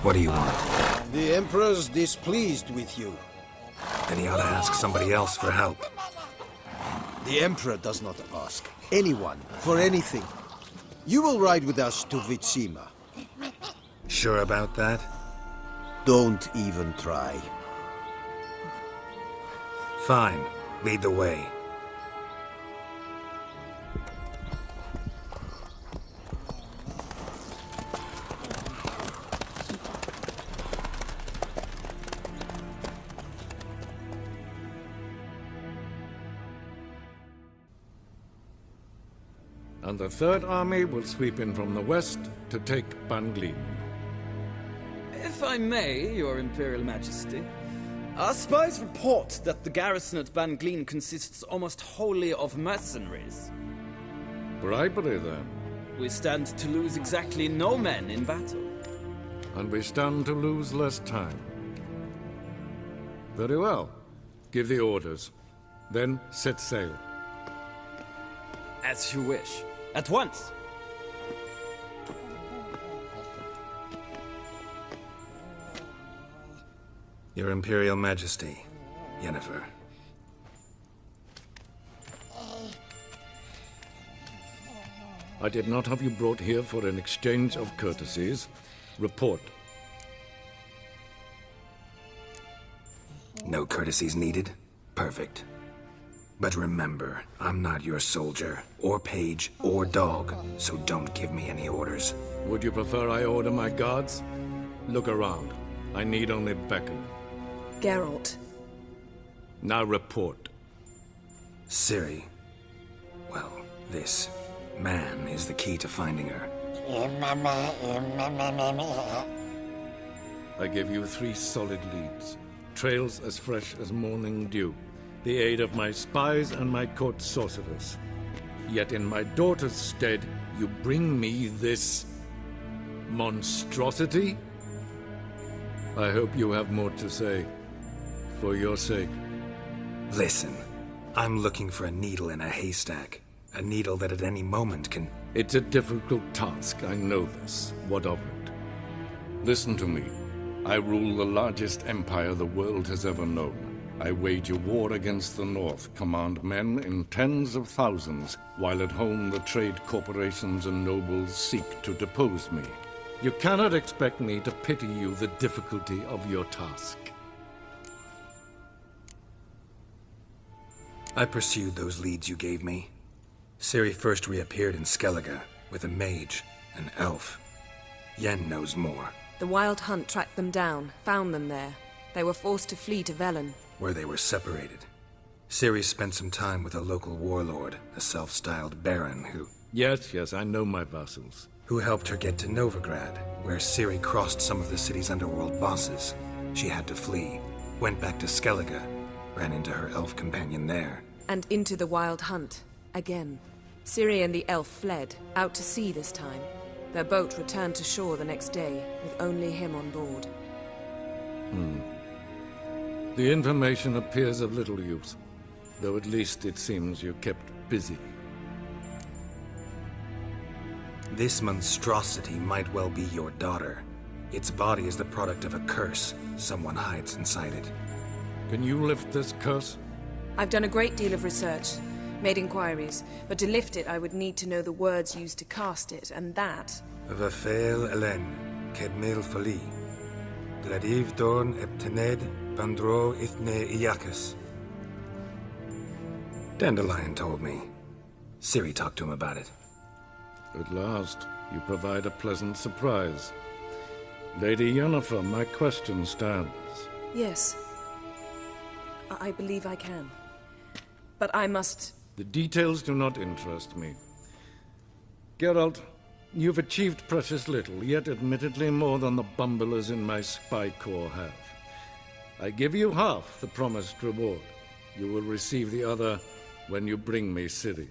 What do you want? The Emperor's displeased with you. Then he ought to ask somebody else for help. The Emperor does not ask anyone for anything. You will ride with us to Vitsima. Sure about that? Don't even try. Fine. Lead the way. And the Third Army will sweep in from the west to take Banglin. If I may, Your Imperial Majesty, our spies report that the garrison at Banglin consists almost wholly of mercenaries. Bribery, then. We stand to lose exactly no men in battle. And we stand to lose less time. Very well. Give the orders. Then set sail. As you wish. At once! Your Imperial Majesty, Yennefer. I did not have you brought here for an exchange of courtesies. Report. No courtesies needed? Perfect. But remember, I'm not your soldier, or page, or dog, so don't give me any orders. Would you prefer I order my guards? Look around. I need only beckon. Geralt. Now report. Ciri. Well, this man is the key to finding her. I give you 3 solid leads. Trails as fresh as morning dew. The aid of my spies and my court sorcerers. Yet in my daughter's stead, you bring me this monstrosity? I hope you have more to say. For your sake. Listen, I'm looking for a needle in a haystack. A needle that at any moment can... It's a difficult task, I know this. What of it? Listen to me. I rule the largest empire the world has ever known. I wage a war against the North, command men in tens of thousands, while at home the trade corporations and nobles seek to depose me. You cannot expect me to pity you the difficulty of your task. I pursued those leads you gave me. Ciri first reappeared in Skellige with a mage, an elf. Yen knows more. The Wild Hunt tracked them down, found them there. They were forced to flee to Velen. Where they were separated. Ciri spent some time with a local warlord, a self-styled baron who... Yes, I know my vassals. Who helped her get to Novigrad, where Ciri crossed some of the city's underworld bosses. She had to flee, went back to Skellige, ran into her elf companion there. And into the Wild Hunt, again. Ciri and the elf fled, out to sea this time. Their boat returned to shore the next day, with only him on board. The information appears of little use, though at least it seems you kept busy. This monstrosity might well be your daughter. Its body is the product of a curse someone hides inside it. Can you lift this curse? I've done a great deal of research, made inquiries, but to lift it I would need to know the words used to cast it, and that... Vafael Elen, Kedmil Fali, Gladiv Dorn Eptened, Bandro Ithne Iacus. Dandelion told me. Ciri talked to him about it. At last, you provide a pleasant surprise. Lady Yennefer, my question stands. Yes. I believe I can. But I must... The details do not interest me. Geralt, you've achieved precious little, yet admittedly more than the bumblers in my spy corps have. I give you half the promised reward. You will receive the other when you bring me Ciri.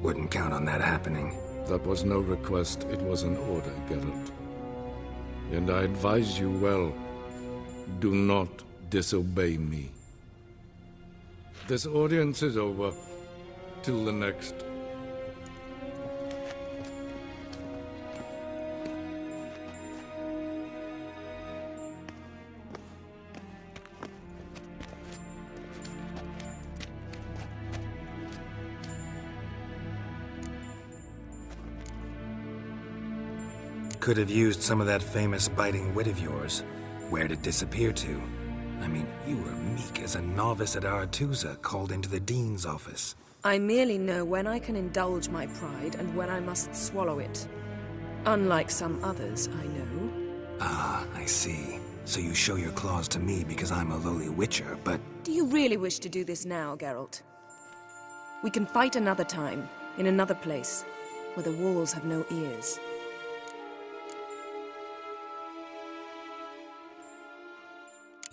Wouldn't count on that happening. That was no request, it was an order, Geralt. And I advise you well, do not disobey me. This audience is over. Till the next. Could have used some of that famous biting wit of yours. Where'd it disappear to? I mean, you were meek as a novice at Aretusa called into the Dean's office. I merely know when I can indulge my pride and when I must swallow it. Unlike some others, I know. Ah, I see. So you show your claws to me because I'm a lowly witcher, but... Do you really wish to do this now, Geralt? We can fight another time, in another place, where the walls have no ears.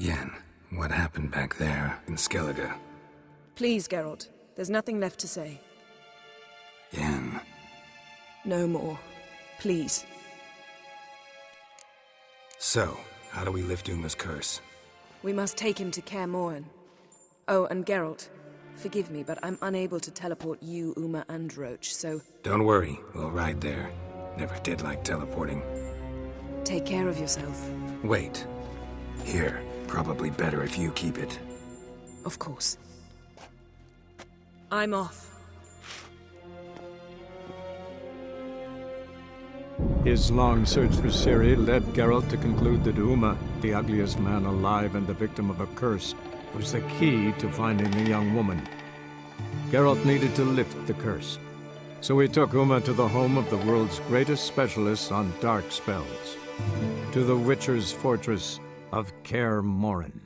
Yen, what happened back there in Skellige? Please, Geralt. There's nothing left to say. Yen... No more. Please. So, how do we lift Uma's curse? We must take him to Kaer Morhen. Oh, and Geralt, forgive me, but I'm unable to teleport you, Uma, and Roach, so... Don't worry, we'll ride there. Never did like teleporting. Take care of yourself. Wait. Here, probably better if you keep it. Of course. I'm off. His long search for Ciri led Geralt to conclude that Uma, the ugliest man alive and the victim of a curse, was the key to finding the young woman. Geralt needed to lift the curse, so he took Uma to the home of the world's greatest specialists on dark spells, to the Witcher's fortress of Kaer Morhen.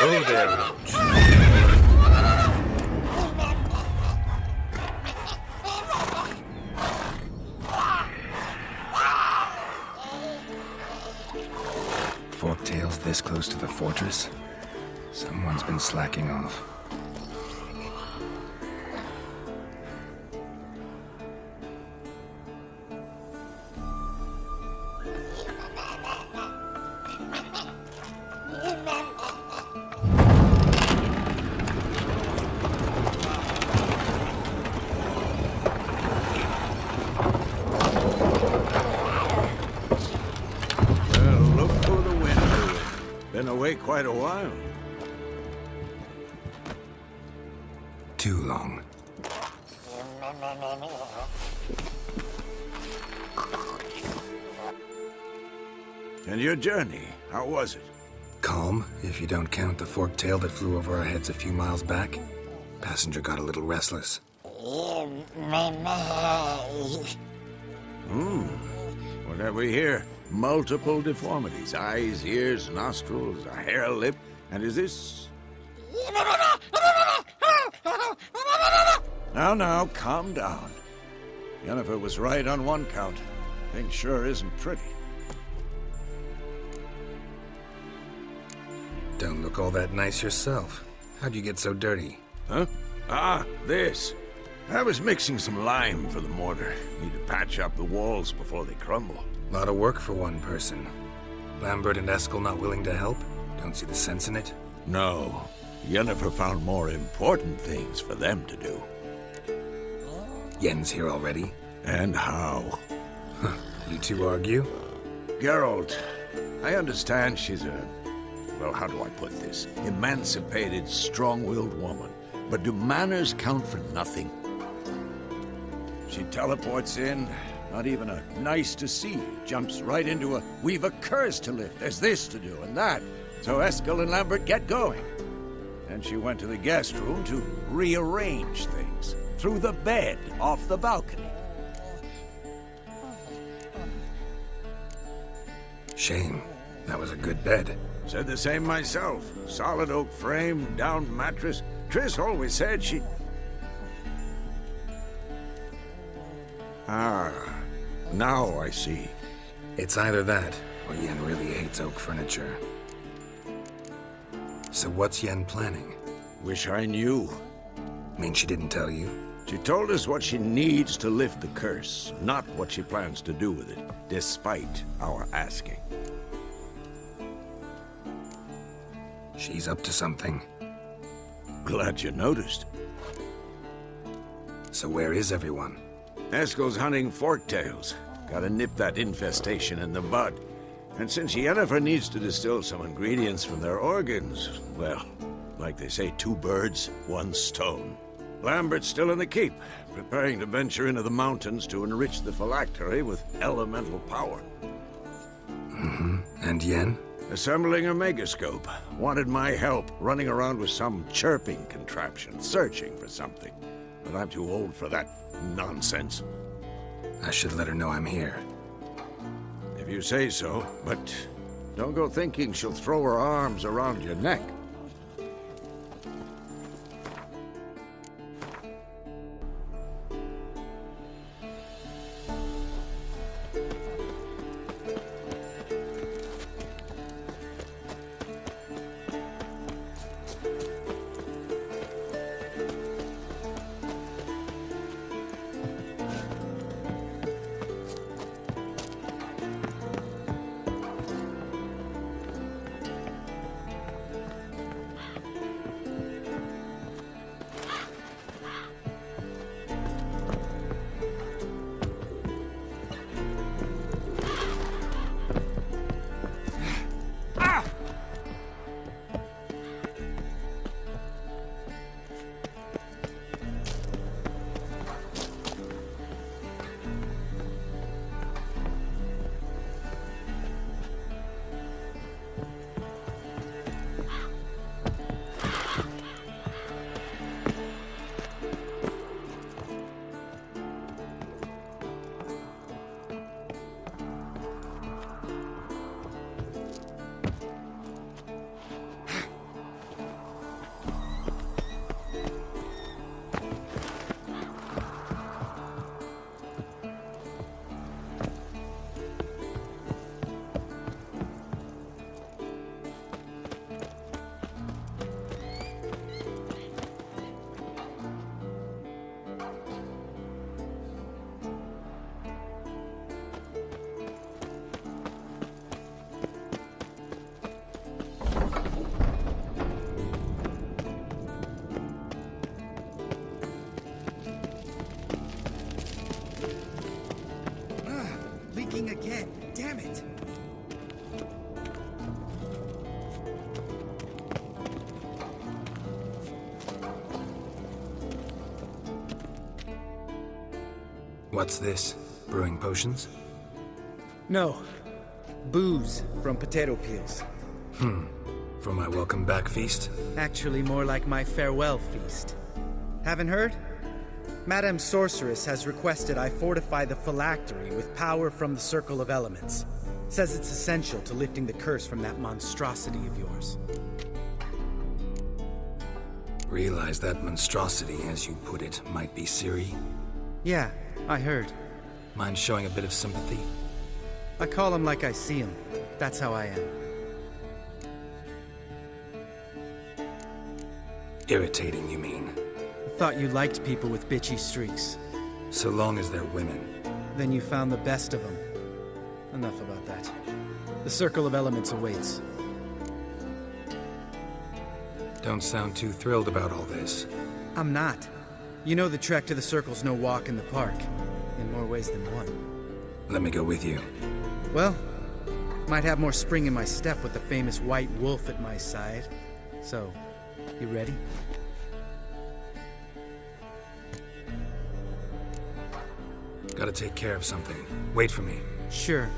Oh there, Roach. Forktails this close to the fortress? Someone's been slacking off. Away quite a while. Too long. And your journey, how was it? Calm, if you don't count the forked tail that flew over our heads a few miles back. Passenger got a little restless. What have we here? Multiple deformities. Eyes, ears, nostrils, a hair lip. And is this... Now, calm down. Yennefer was right on one count. Thing sure isn't pretty. Don't look all that nice yourself. How'd you get so dirty? Huh? Ah, this. I was mixing some lime for the mortar. Need to patch up the walls before they crumble. A lot of work for one person. Lambert and Eskel not willing to help? Don't see the sense in it? No. Yennefer found more important things for them to do. Yen's here already? And how? Huh. You two argue? Geralt, I understand she's a... well, how do I put this? Emancipated, strong-willed woman. But do manners count for nothing? She teleports in, not even a nice to see you, jumps right into a, we've a curse to lift, there's this to do and that. So Eskel and Lambert get going. And she went to the guest room to rearrange things. Through the bed, off the balcony. Shame. That was a good bed. Said the same myself. Solid oak frame, down mattress. Triss always said she... Ah, now I see. It's either that, or Yen really hates oak furniture. So what's Yen planning? Wish I knew. Mean she didn't tell you? She told us what she needs to lift the curse, not what she plans to do with it, despite our asking. She's up to something. Glad you noticed. So where is everyone? Eskel's hunting forktails. Gotta nip that infestation in the bud. And since Yennefer needs to distill some ingredients from their organs, well, like they say, 2 birds, 1 stone. Lambert's still in the keep, preparing to venture into the mountains to enrich the phylactery with elemental power. And Yen? Assembling a megascope. Wanted my help running around with some chirping contraption, searching for something. But I'm too old for that nonsense. I should let her know I'm here. If you say so, but don't go thinking she'll throw her arms around your neck. Again. Damn it! What's this? Brewing potions? No. Booze from potato peels. For my welcome back feast? Actually, more like my farewell feast. Haven't heard? Madame Sorceress has requested I fortify the phylactery with power from the Circle of Elements. Says it's essential to lifting the curse from that monstrosity of yours. Realize that monstrosity, as you put it, might be Ciri? Yeah, I heard. Mind showing a bit of sympathy? I call him like I see him. That's how I am. Irritating, you mean? Thought you liked people with bitchy streaks. So long as they're women. Then you found the best of them. Enough about that. The Circle of Elements awaits. Don't sound too thrilled about all this. I'm not. You know the trek to the Circle's no walk in the park. In more ways than one. Let me go with you. Well, might have more spring in my step with the famous white wolf at my side. So, you ready? Gotta take care of something. Wait for me. Sure.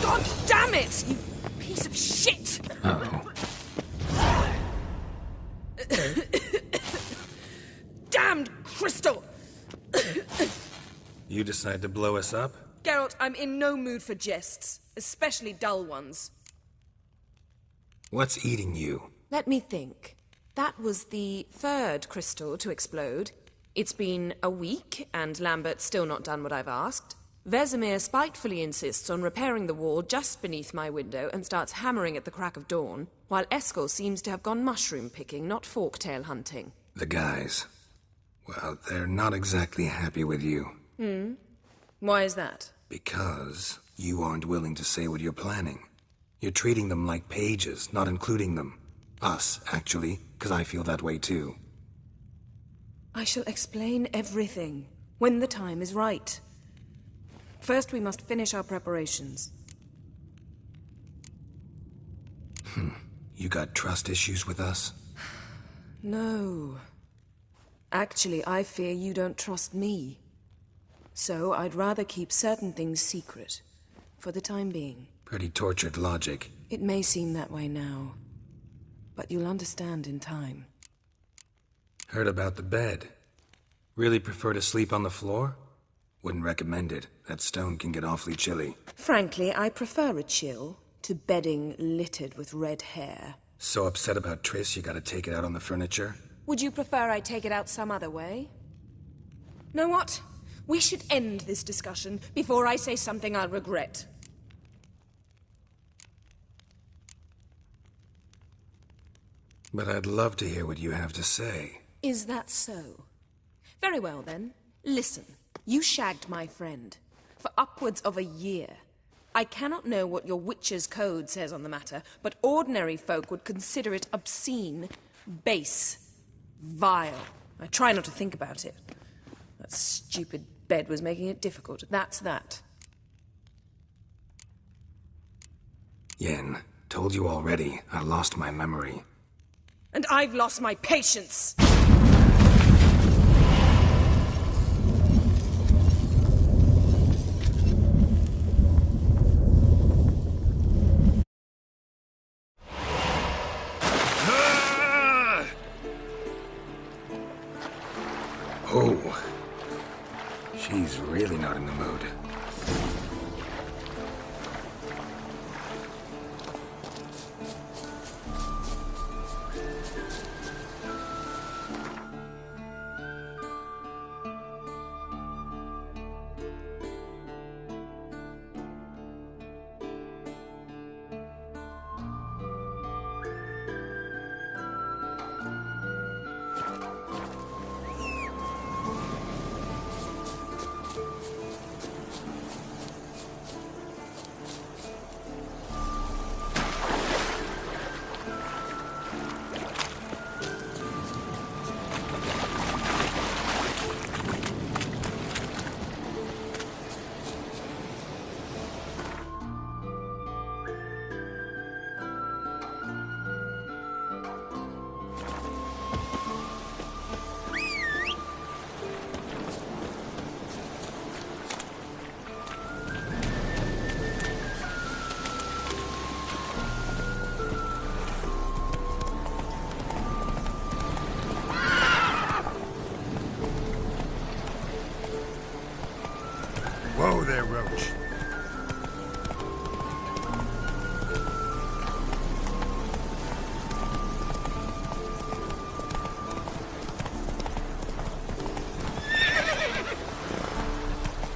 God damn it! You piece of shit! Uh-oh. Damned crystal! You decide to blow us up? Geralt, I'm in no mood for jests, especially dull ones. What's eating you? Let me think. That was the third crystal to explode. It's been a week, and Lambert's still not done what I've asked. Vesemir spitefully insists on repairing the wall just beneath my window and starts hammering at the crack of dawn, while Eskel seems to have gone mushroom picking, not forktail hunting. The guys. Well, they're not exactly happy with you. Why is that? Because you aren't willing to say what you're planning. You're treating them like pages, not including them. Us, actually, because I feel that way too. I shall explain everything, when the time is right. First, we must finish our preparations. You got trust issues with us? No. Actually, I fear you don't trust me. So, I'd rather keep certain things secret, for the time being. Pretty tortured logic. It may seem that way now, but you'll understand in time. Heard about the bed. Really prefer to sleep on the floor? Wouldn't recommend it. That stone can get awfully chilly. Frankly, I prefer a chill to bedding littered with red hair. So upset about Triss you gotta take it out on the furniture? Would you prefer I take it out some other way? Know what? We should end this discussion before I say something I'll regret. But I'd love to hear what you have to say. Is that so? Very well, then. Listen, you shagged my friend for upwards of a year. I cannot know what your witch's code says on the matter, but ordinary folk would consider it obscene, base, vile. I try not to think about it. That stupid bed was making it difficult. That's that. Yen, told you already, I lost my memory. And I've lost my patience! Oh, she's really not in the mood. Whoa there, Roach.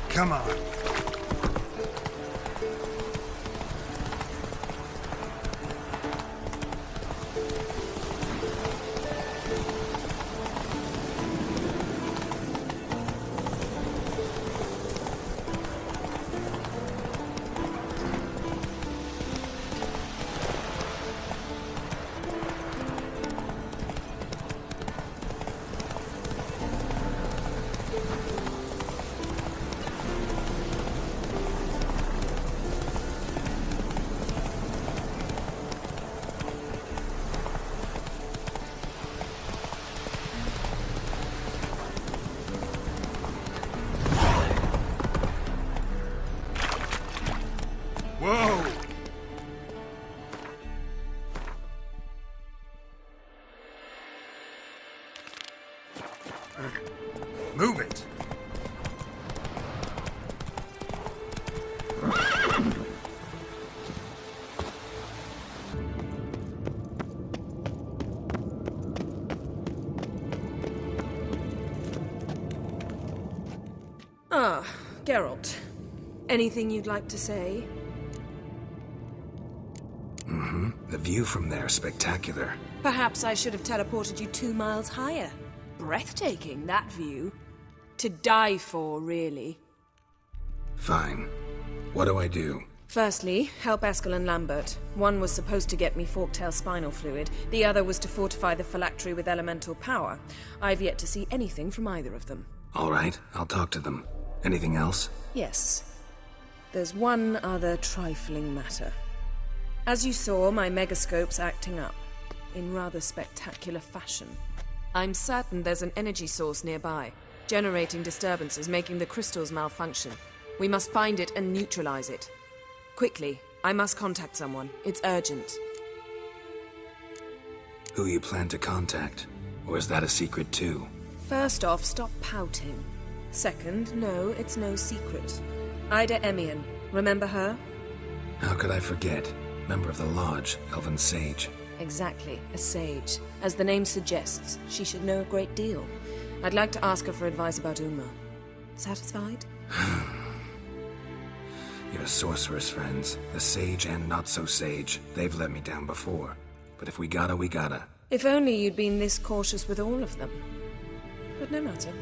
Come on. Geralt, anything you'd like to say? The view from there is spectacular. Perhaps I should have teleported you 2 miles higher. Breathtaking, that view. To die for, really. Fine. What do I do? Firstly, help Eskel and Lambert. One was supposed to get me forktail spinal fluid. The other was to fortify the phylactery with elemental power. I've yet to see anything from either of them. All right, I'll talk to them. Anything else? Yes. There's one other trifling matter. As you saw, my megascope's acting up. In rather spectacular fashion. I'm certain there's an energy source nearby, generating disturbances, making the crystals malfunction. We must find it and neutralize it. Quickly, I must contact someone. It's urgent. Who you plan to contact? Or is that a secret too? First off, stop pouting. Second, no, it's no secret. Ida Emian. Remember her? How could I forget? Member of the Lodge, Elven Sage. Exactly, a sage. As the name suggests, she should know a great deal. I'd like to ask her for advice about Uma. Satisfied? Your sorceress friends, the sage and not-so-sage, they've let me down before. But if we gotta, we gotta. If only you'd been this cautious with all of them. But no matter.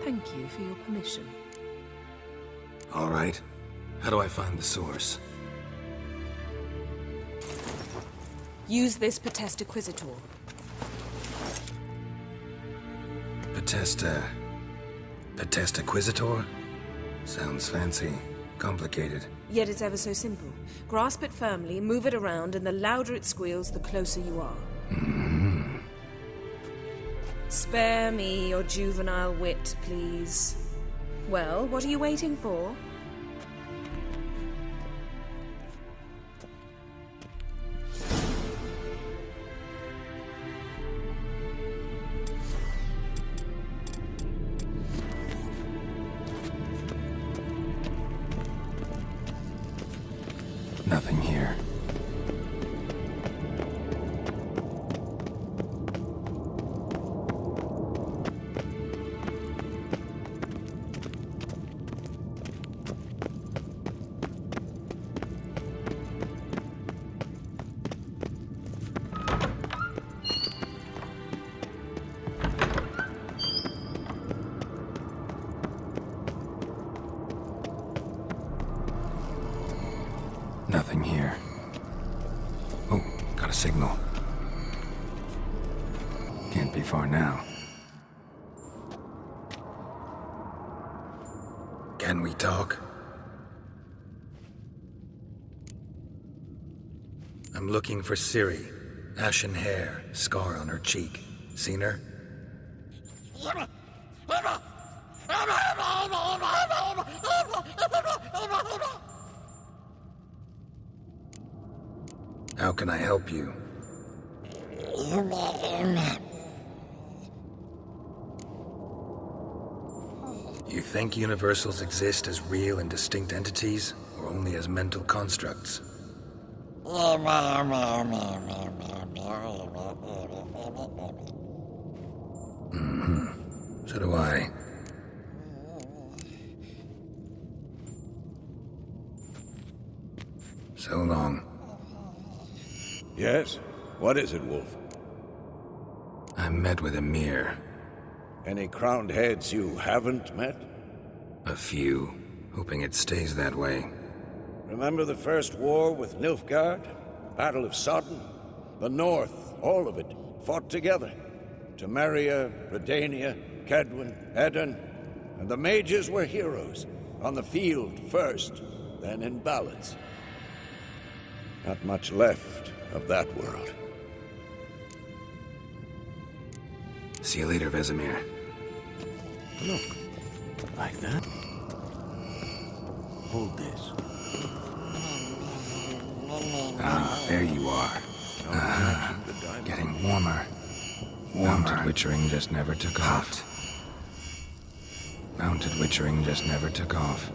Thank you for your permission. All right. How do I find the source? Use this Potesta Quisitor. Potesta Quisitor? Sounds fancy. Complicated. Yet it's ever so simple. Grasp it firmly, move it around, and the louder it squeals, the closer you are. Spare me your juvenile wit, please. Well, what are you waiting for? Nothing here. Nothing here. Oh, got a signal. Can't be far now. Can we talk? I'm looking for Ciri. Ashen hair, scar on her cheek. Seen her? How can I help you? You think universals exist as real and distinct entities, or only as mental constructs? So do I. So long. Yes? What is it, Wolf? I met with Emir. Any crowned heads you haven't met? A few, hoping it stays that way. Remember the first war with Nilfgaard? Battle of Sodden? The North, all of it, fought together. Temeria, Redania, Kedwin, Edirn, and the mages were heroes. On the field first, then in ballads. Not much left of that world. See you later, Vesemir. Look, like that. Hold this. Ah, there you are. Getting warmer. Mounted witchering just never took off. Mounted witchering just never took off.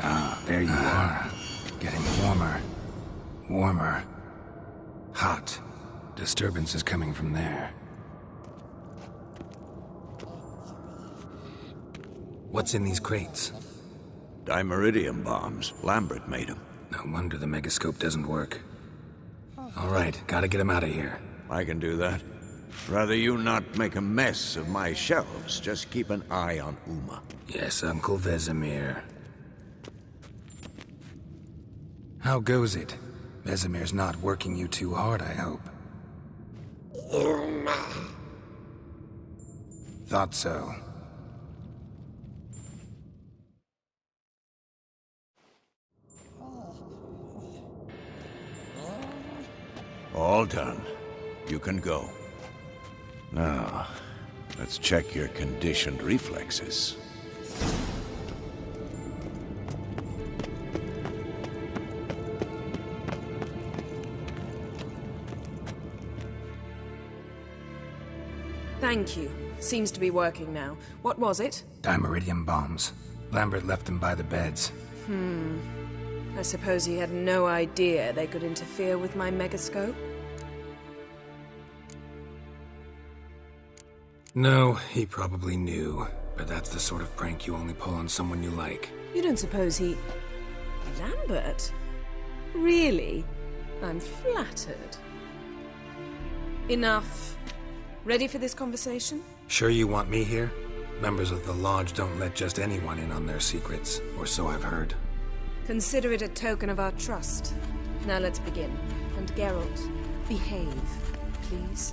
Ah, there you are. Getting warmer. Warmer. Hot. Disturbance is coming from there. What's in these crates? Dimeridium bombs. Lambert made them. No wonder the megascope doesn't work. All right, gotta get him out of here. I can do that. Rather you not make a mess of my shelves. Just keep an eye on Uma. Yes, Uncle Vesemir. How goes it? Vesemir's not working you too hard, I hope. Uma. Thought so. All done. You can go. Now, let's check your conditioned reflexes. Thank you. Seems to be working now. What was it? Dimeridium bombs. Lambert left them by the beds. I suppose he had no idea they could interfere with my megascope? No, he probably knew. But that's the sort of prank you only pull on someone you like. You don't suppose he... Lambert? Really? I'm flattered. Enough. Ready for this conversation? Sure you want me here? Members of the Lodge don't let just anyone in on their secrets, or so I've heard. Consider it a token of our trust. Now let's begin. And Geralt, behave, please.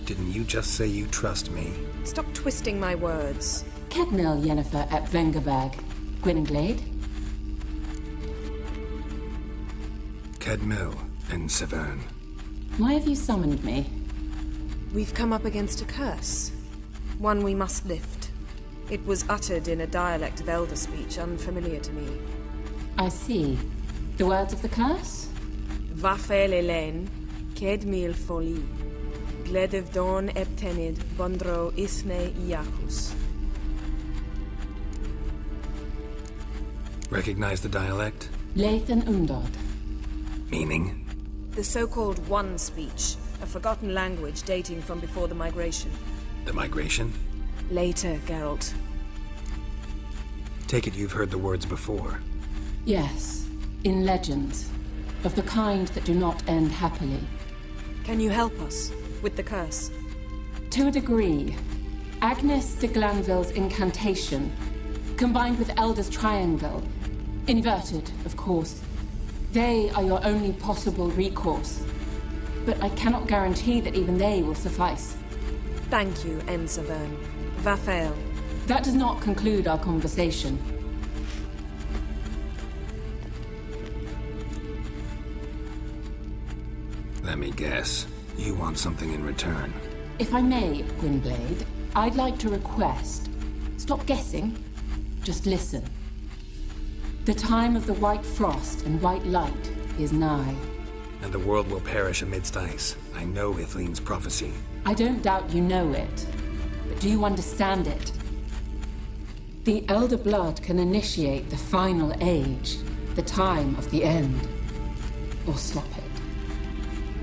Didn't you just say you trust me? Stop twisting my words. Kedmil Yennefer at Vengerberg. Gwynglade? Kedmil and Severn. Why have you summoned me? We've come up against a curse. One we must lift. It was uttered in a dialect of Elder speech unfamiliar to me. I see. The words of the curse? Vafel Elaine, Kedmil Foli, Gledev Don Eptenid, Bondro Isne Iacus. Recognize the dialect? Lathan Undod. Meaning? The so-called One speech, a forgotten language dating from before the migration. The migration? Later, Geralt. Take it you've heard the words before. Yes, in legends. Of the kind that do not end happily. Can you help us with the curse? To a degree. Agnes de Glanville's incantation, combined with Elder's triangle, inverted, of course. They are your only possible recourse. But I cannot guarantee that even they will suffice. Thank you, Severn. Vafel. That does not conclude our conversation. Let me guess. You want something in return. If I may, Gwynblade, I'd like to request. Stop guessing. Just listen. The time of the white frost and white light is nigh. And the world will perish amidst ice. I know Ithleen's prophecy. I don't doubt you know it. But do you understand it? The Elder Blood can initiate the final age, the time of the end. Or stop it.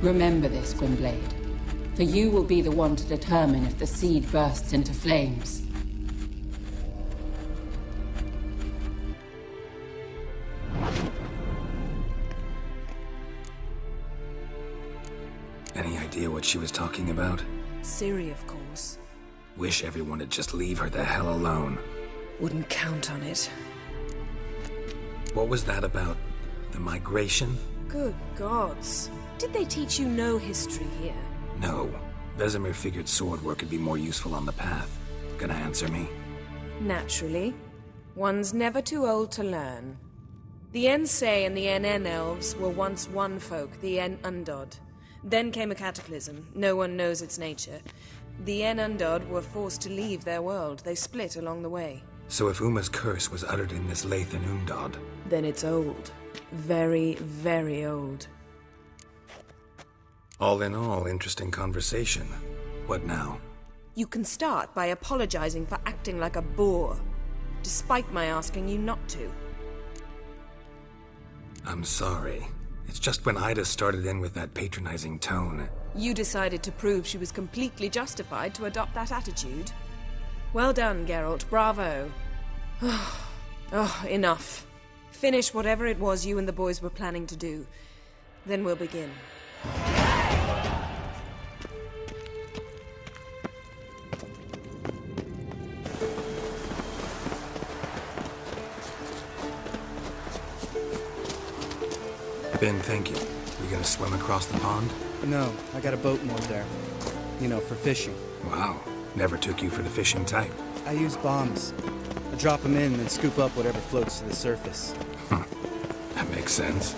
Remember this, Gwynblade. For you will be the one to determine if the seed bursts into flames. Any idea what she was talking about? Ciri, of course. Wish everyone would just leave her the hell alone. Wouldn't count on it. What was that about? The migration? Good gods. Did they teach you no history here? No. Vesemir figured sword work would be more useful on the path. Gonna answer me? Naturally. One's never too old to learn. The Ensei and the NN elves were once one folk, the En Undod. Then came a cataclysm. No one knows its nature. The En Undod were forced to leave their world. They split along the way. So if Uma's curse was uttered in this Lathan Undod... Then it's old. Very, very old. All in all, interesting conversation. What now? You can start by apologizing for acting like a boor, despite my asking you not to. I'm sorry. It's just when Ida started in with that patronizing tone. You decided to prove she was completely justified to adopt that attitude. Well done, Geralt. Bravo. Oh, enough. Finish whatever it was you and the boys were planning to do. Then we'll begin. Ben, thank you. You gonna swim across the pond? No, I got a boat moored there. You know, for fishing. Wow. Never took you for the fishing type. I use bombs. I drop them in and scoop up whatever floats to the surface. That makes sense.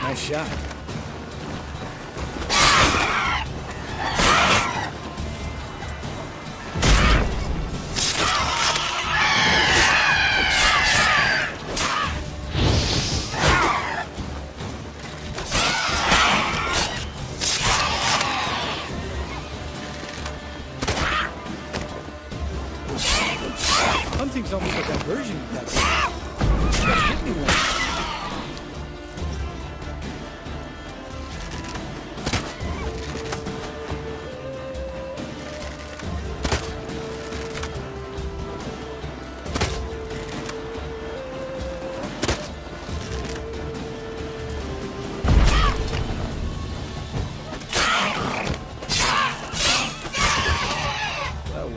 Nice shot. Hunting's almost like that version of that. You gotta hit me one.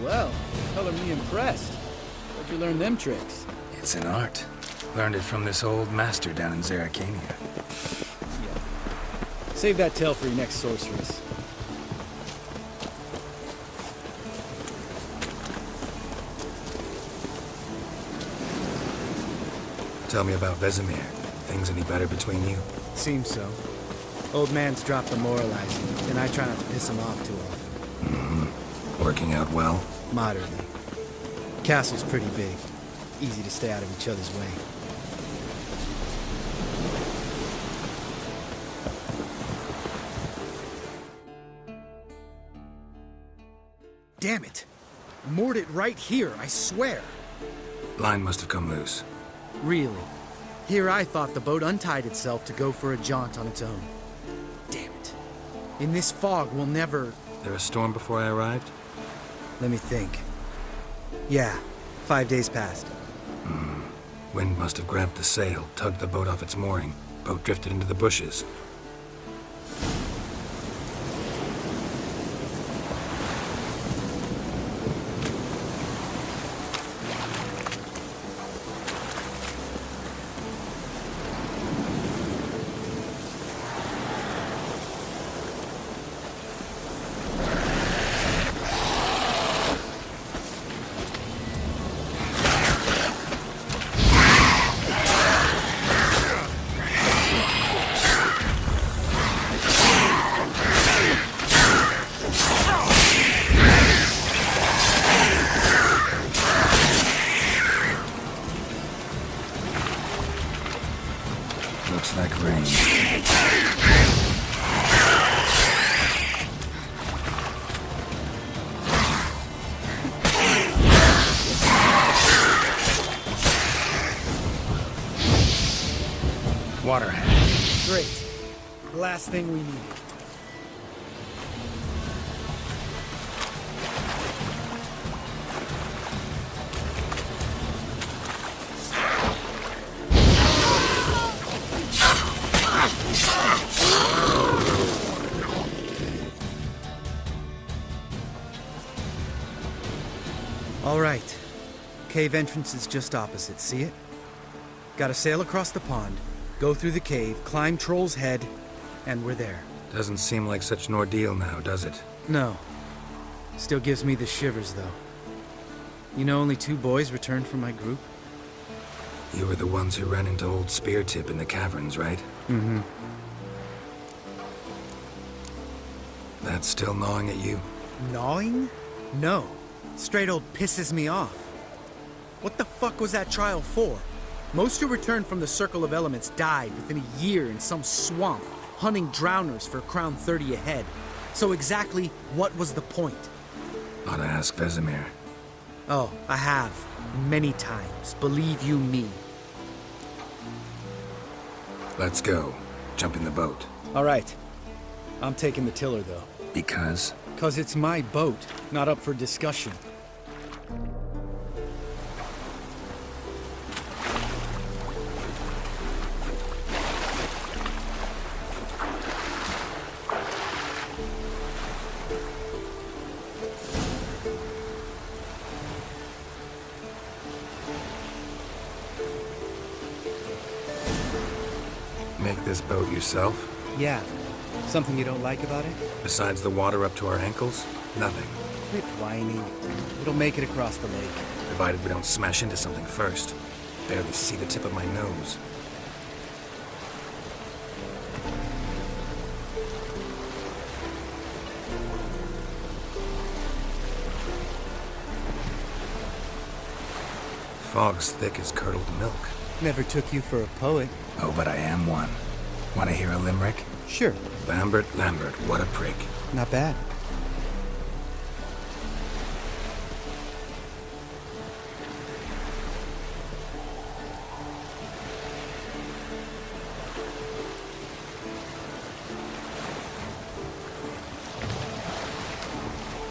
Well, color me impressed. Where'd you learn them tricks? It's an art. Learned it from this old master down in Zeracania. Yeah. Save that tale for your next sorceress. Tell me about Vesemir. Things any better between you? Seems so. Old man's dropped the moralizing, and I try not to piss him off too often. Working out well? Moderately. Castle's pretty big. Easy to stay out of each other's way. Damn it! Moored it right here, I swear! Line must have come loose. Really? Here I thought the boat untied itself to go for a jaunt on its own. Damn it. In this fog, we'll never... There a storm before I arrived? Let me think. Yeah, 5 days passed. Wind must have grabbed the sail, tugged the boat off its mooring. Boat drifted into the bushes. Looks like rain. Water hat. Great. The last thing we needed. All right. Cave entrance is just opposite, see it? Gotta sail across the pond, go through the cave, climb Troll's Head, and we're there. Doesn't seem like such an ordeal now, does it? No. Still gives me the shivers, though. You know only 2 boys returned from my group? You were the ones who ran into old Spear Tip in the caverns, right? Mm-hmm. That that still gnawing at you? Gnawing? No. Straight old pisses me off. What the fuck was that trial for? Most who returned from the Circle of Elements died within a year in some swamp, hunting drowners for Crown 30 a head. So exactly what was the point? Ought to ask Vesemir. Oh, I have. Many times. Believe you me. Let's go. Jump in the boat. All right. I'm taking the tiller, though. Because? 'Cause it's my boat, not up for discussion. Make this boat yourself? Yeah. Something you don't like about it? Besides the water up to our ankles? Nothing. Quit whining. It'll make it across the lake. Provided we don't smash into something first. Barely see the tip of my nose. Fog's thick as curdled milk. Never took you for a poet. Oh, but I am one. Want to hear a limerick? Sure. Lambert, what a prick. Not bad.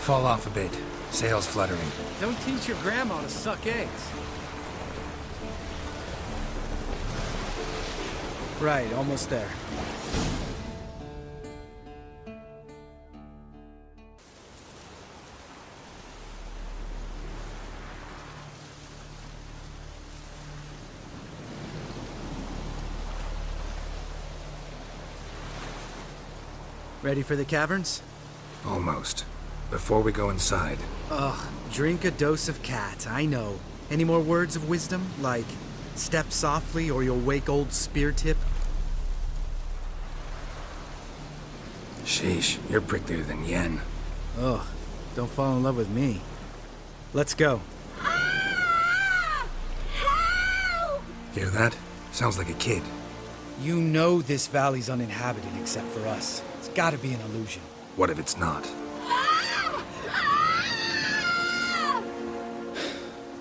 Fall off a bit. Sails fluttering. Don't teach your grandma to suck eggs. Right, almost there. Ready for the caverns? Almost. Before we go inside, Ugh, drink a dose of cat, I know. Any more words of wisdom? Like, step softly or you'll wake old spear tip? sheesh, you're pricklier than Yen. Ugh, don't fall in love with me. Let's go. Hear that? Sounds like a kid. You know this valley's uninhabited except for us. It's gotta be an illusion. What if it's not?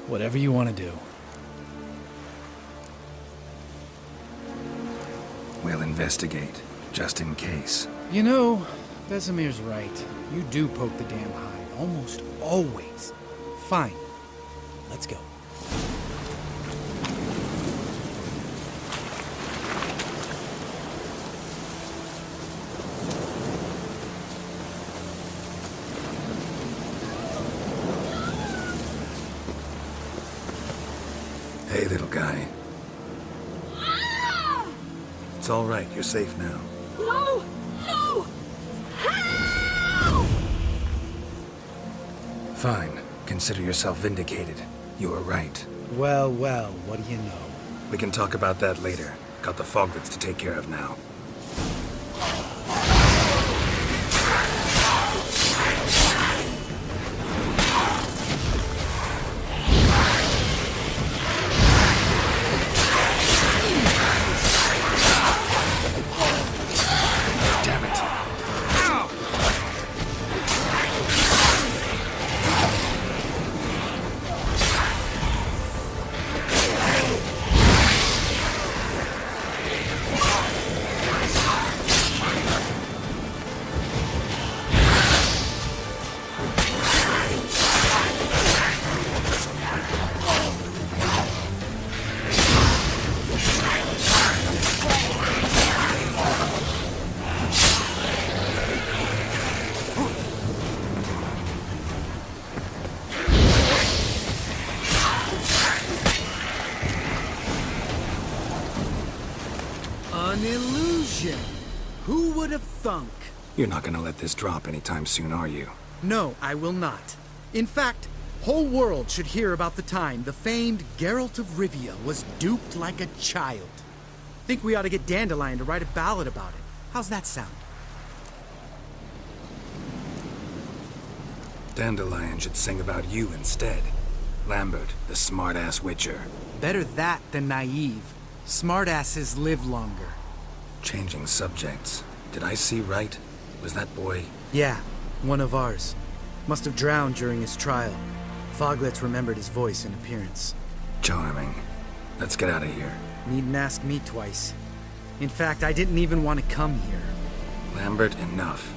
Whatever you want to do. We'll investigate, just in case. You know, Vesemir's right. You do poke the damn hive, almost always. Fine. Let's go. Hey, little guy. It's all right. You're safe now. No! No! Help! Fine. Consider yourself vindicated. You were right. Well, well, what do you know? We can talk about that later. Got the foglets to take care of now. Damn it. An illusion! Who would have thunk? You're not gonna let this drop anytime soon, are you? No, I will not. In fact, whole world should hear about the time the famed Geralt of Rivia was duped like a child. Think we ought to get Dandelion to write a ballad about it. How's that sound? Dandelion should sing about you instead. Lambert, the smart-ass Witcher. Better that than naive. Smartasses live longer. Changing subjects. Did I see right? Was that boy... Yeah, one of ours. Must have drowned during his trial. Foglets remembered his voice and appearance. Charming. Let's get out of here. Needn't ask me twice. In fact, I didn't even want to come here. Lambert, enough.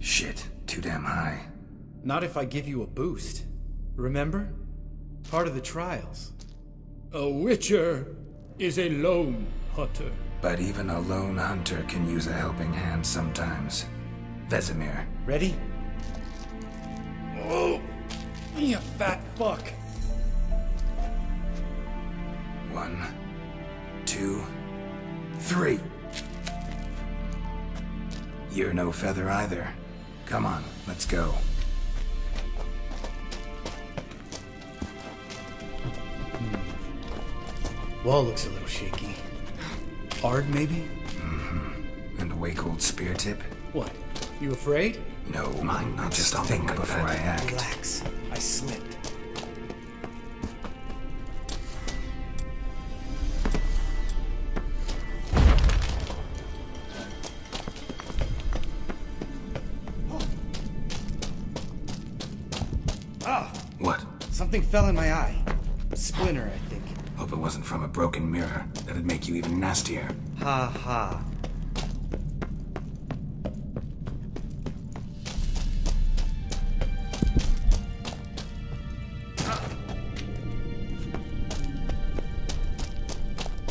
Shit, too damn high. Not if I give you a boost. Remember? Part of the trials. A witcher is a lone hunter. But even a lone hunter can use a helping hand sometimes. Vesemir. Ready? Oh, you fat fuck. 1, 2, 3. You're no feather either. Come on, let's go. Wall looks a little shaky. Hard, maybe? And a wake-old spear tip? What? You afraid? No, mine. Not just think before I act. Relax. I slipped. What? Something fell in my eye. A splinter, I think. Hope it wasn't from a broken mirror. That'd make you even nastier. Ha ha.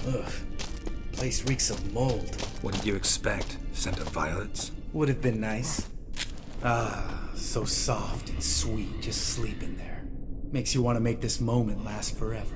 Ugh. Place reeks of mold. What did you expect? Scent of violets? Would have been nice. Ah, so soft and sweet, just sleeping there. Makes you want to make this moment last forever.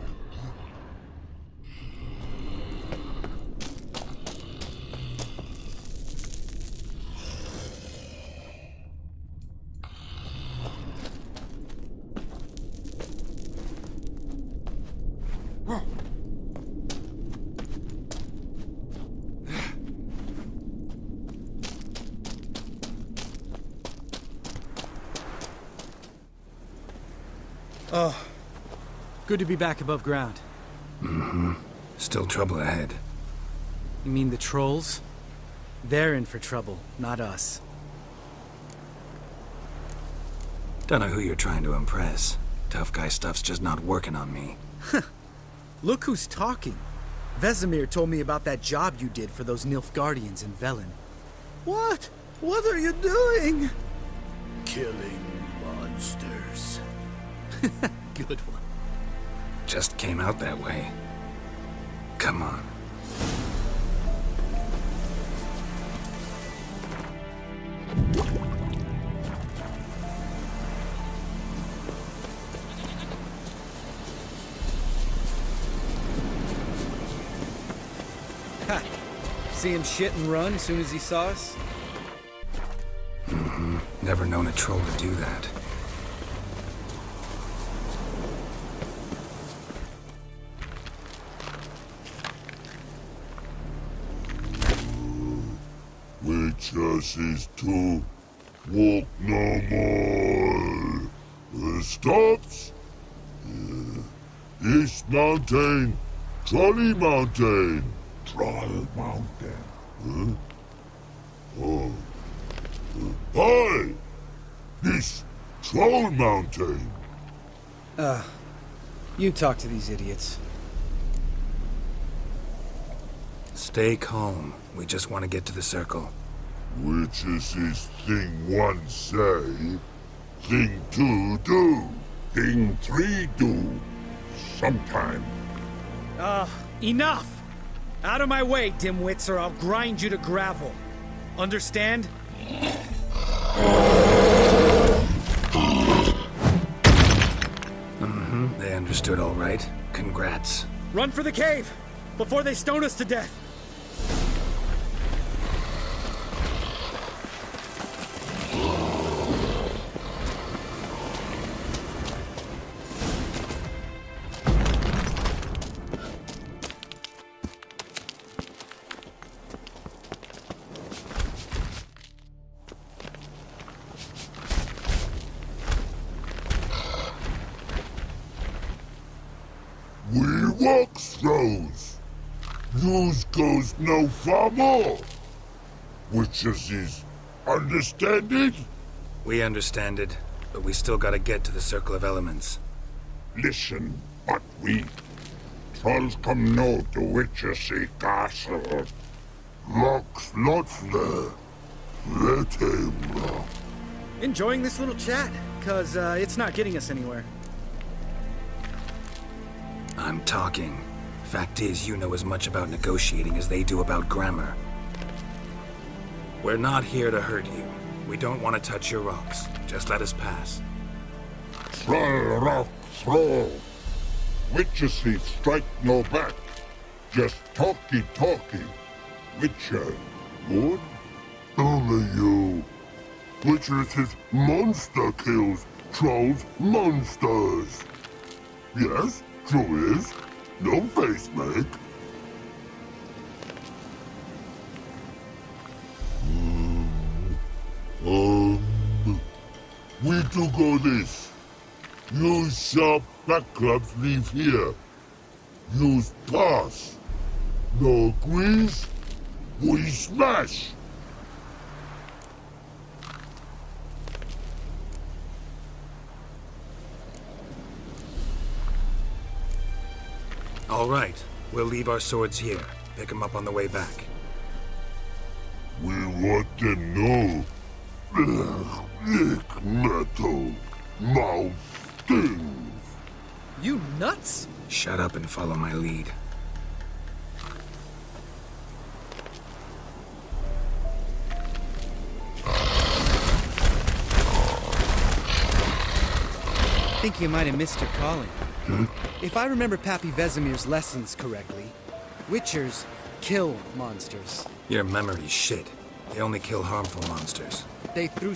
Oh, good to be back above ground. Still trouble ahead. You mean the trolls? They're in for trouble, not us. Don't know who you're trying to impress. Tough guy stuff's just not working on me. Look who's talking. Vesemir told me about that job you did for those Nilfgaardians in Velen. What? What are you doing? Killing monsters. Good one. Just came out that way. Come on. Ha! See him shit and run as soon as he saw us? Never known a troll to do that. Witches is to walk no more. Stops. East Mountain, Trolley Mountain. Troll Mountain. Huh? Oh. Hi! This Troll Mountain. You talk to these idiots. Stay calm. We just want to get to the circle. Witches is thing one say, thing two do, Thing 3 do. Sometime. Enough! Out of my way, dimwits, or I'll grind you to gravel. Understand? They understood all right. Congrats. Run for the cave! Before they stone us to death! we walk throws. News goes no far more. Witches is understand it? We understand it, but we still gotta get to the Circle of Elements. Listen, but we. Trolls come no to Witchersea Castle. Locks not there. Let him rock. Enjoying this little chat, cause it's not getting us anywhere. I'm talking. Fact is, you know as much about negotiating as they do about grammar. We're not here to hurt you. We don't want to touch your rocks. Just let us pass. Troll rock throw. Witchersea strike no back. Just talky. Witcher, good? Only you. Witches is monster kills. Trolls monsters. Yes, true is. No face make. We do go this. Use sharp back clubs leave here. Use pass. No agrees? We smash. All right. We'll leave our swords here. Pick them up on the way back. We want to know. Lick metal. Mouth stings. You nuts? Shut up and follow my lead. I think you might have missed your calling. If I remember Pappy Vesemir's lessons correctly, Witchers kill monsters. Your memory's shit. They only kill harmful monsters. They threw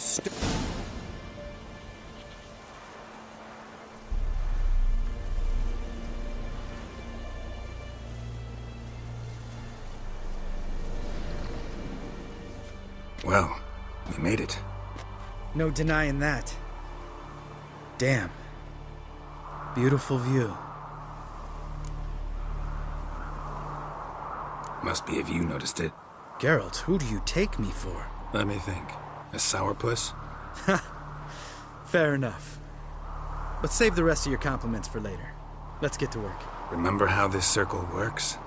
Well, we made it. No denying that. Damn. Beautiful view. Must be if you noticed it. Geralt, who do you take me for? Let me think. A sourpuss? Fair enough. But save the rest of your compliments for later. Let's get to work. Remember how this circle works?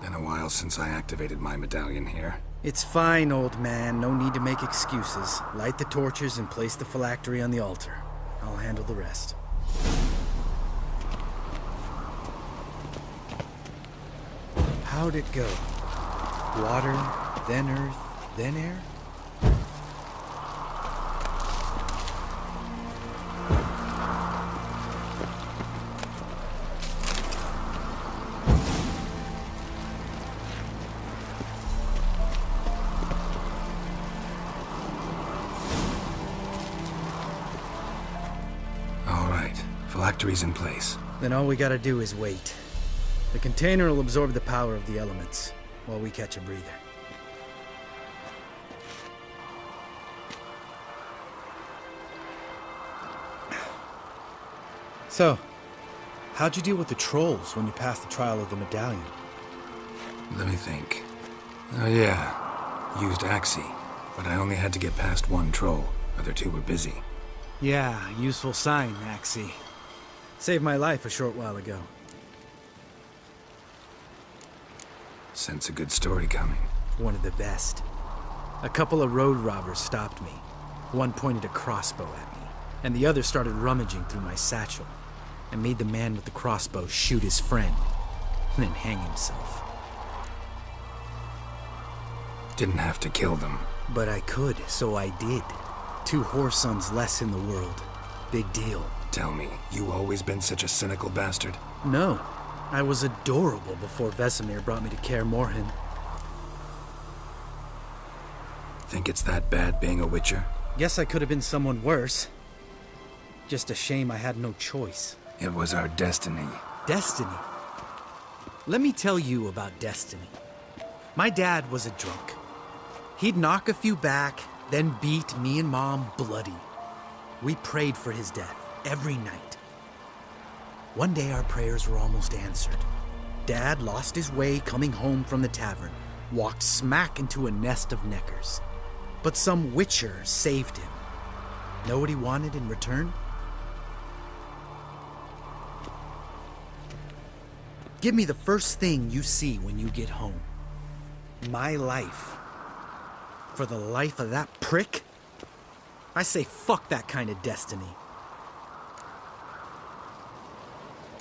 Been a while since I activated my medallion here. It's fine, old man. No need to make excuses. Light the torches and place the phylactery on the altar. I'll handle the rest. How'd it go? Water, then earth, then air? All right. Phylactery's in place. Then all we gotta do is wait. The container will absorb the power of the elements, while we catch a breather. So, how'd you deal with the trolls when you passed the trial of the medallion? Let me think. Oh yeah, used Axie, but I only had to get past one troll. Other two were busy. Yeah, useful sign, Axie. Saved my life a short while ago. Sense a good story coming. One of the best. A couple of road robbers stopped me. One pointed a crossbow at me, and the other started rummaging through my satchel, and made the man with the crossbow shoot his friend, and then hang himself. Didn't have to kill them. But I could, so I did. 2 whoresons less in the world. Big deal. Tell me, you always been such a cynical bastard? No. I was adorable before Vesemir brought me to Kaer Morhen. Think it's that bad being a Witcher? Guess I could have been someone worse. Just a shame I had no choice. It was our destiny. Destiny? Let me tell you about destiny. My dad was a drunk. He'd knock a few back, then beat me and Mom bloody. We prayed for his death every night. One day our prayers were almost answered. Dad lost his way coming home from the tavern, walked smack into a nest of neckers. But some Witcher saved him. Know what he wanted in return? Give me the first thing you see when you get home. My life. For the life of that prick? I say fuck that kind of destiny.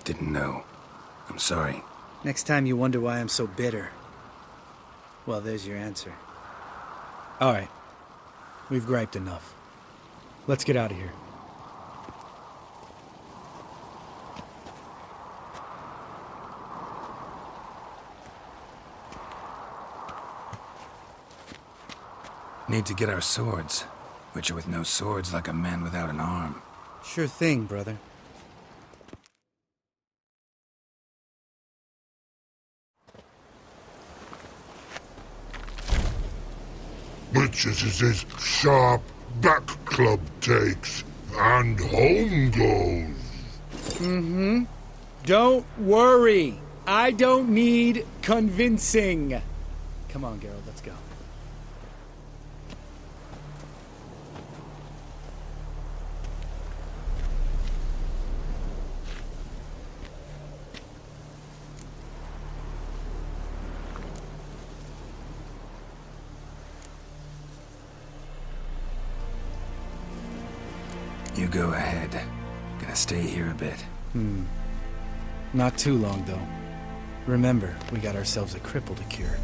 Didn't know. I'm sorry. Next time you wonder why I'm so bitter, well, there's your answer. All right. We've griped enough. Let's get out of here. Need to get our swords. Witcher with no swords like a man without an arm. Sure thing, brother. Witches is his sharp back club takes, and home goes. Don't worry. I don't need convincing. Come on, Geralt, let's go. You go ahead. Gonna stay here a bit. Not too long, though. Remember, we got ourselves a cripple to cure.